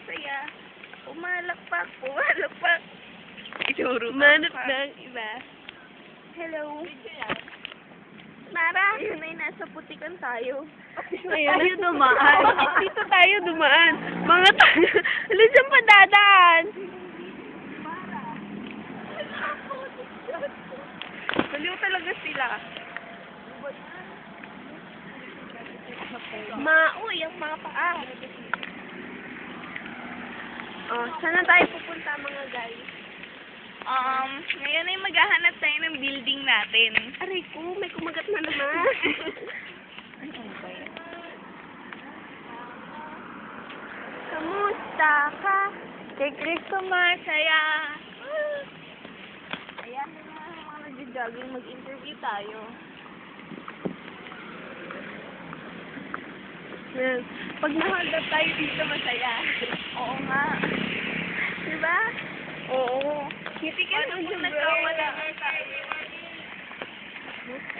masaya. Pumalakpak, pumalakpak. Ituro Manot ng iba. Hello. Nara, yun ay nasa putikan tayo. Ayun, tayo dumaan. Dito tayo dumaan. Mga tayo. Alam saan pa dadaan? Baliw talaga sila. Uy, ang mga paa. Oh, saan na tayo pupunta mga guys? Ngayon ay maghahanap tayo ng building natin. Aray ko, may kumagat na naman. Kamusta ka? Kay Cristo masaya. Ayan na mga nag-jogging, mag-interview tayo. Yan. Pag na-hold up tayo dito, masaya. Oo nga. Diba? Oo. Hindi ka naman nagkawala tayo.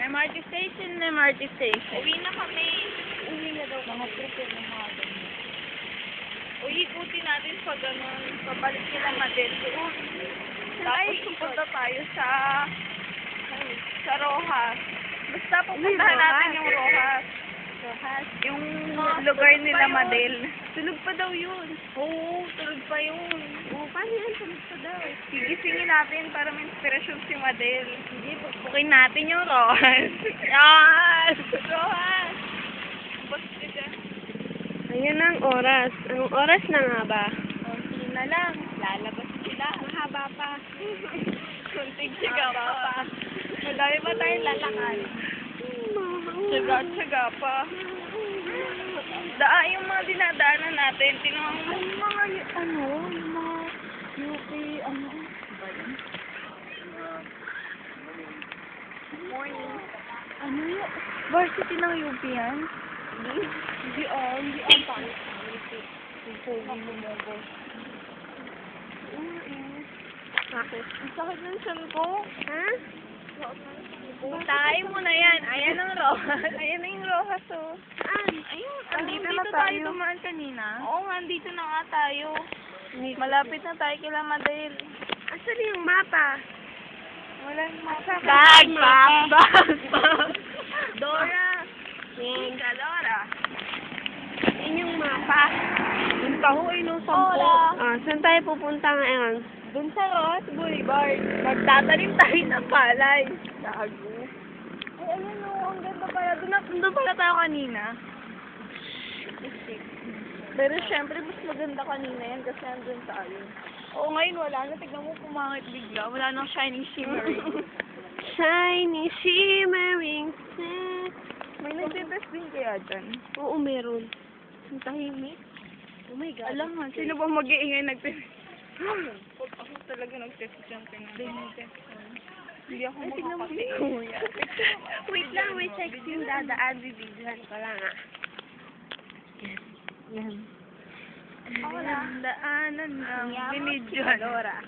MRT station, MRT station. Uwi na kami. Uwi na daw. Mga prepare ng mga ganyan. Ikutin natin pa gano'n. Pabalik sila Madel doon. Tapos pupunta tayo sa Rojas. Basta pupuntahan natin yung Rojas. Yung lugar nila Madel. Tulog pa daw yun. Oo, tulog pa yun. Oo, paano yan? Tulog pa daw. Gigisingin natin para may inspirasyon si Madel. Hindi, pagpukin natin yung Rojas. Yes! Rojas! Basta dyan. Ayun ang oras. Anong oras na nga ba? Konti na lang. Lalabas sila. Mahaba pa. Kunting siga pa. Madami pa tayong lalakad. Tsaga pa. Yung mga dinadaanan natin, tinawang mo. Yung mga, yung mga UP, ba yun? Morning. Yung varsity ng UP yan? Hindi ang pangit. Yung pogi mo mo, boss. Bakit? Ang sakit ng tiyan ko. Ha? Tayo mo na yan. Ayan ang Rojas. Ayan na yung Rojas, oh. Saan? Ayun, Andito dito na tayo tayo. dumaan kanina. Oo nga, andito na nga tayo. Malapit na tayo kila Madel. Asan yung mapa? Walang mapa. Bag! Dora! Yan. Ika, Dora! Yan yung mapa. Yung taho ay no, 10. Hola. Saan tayo pupunta ngayon? Dun sa Rojas Boulevard. Magtatanim tayo ng palay. Gago. Ay, ayun o. Ang ganda pala. Doon pala tayo kanina. Pero syempre, mas maganda kanina yan kasi nandun tayo. Oo, ngayon wala na. Tignan mo pumangit bigla. Wala nang shining shimmering. Shiny, shimmering set. May nagtitest din kaya dyan. Oo, meron. Ang tahimik. Oh my God. Alam mo, sino ba mag-iingay nagtest? Ako talaga nagtest dyan. Hindi ako makakapikuya. Wait lang, may check yung dadaan. Bibigyan ko lang Yan. Ako lang. Daanan ng binidyon. Dora.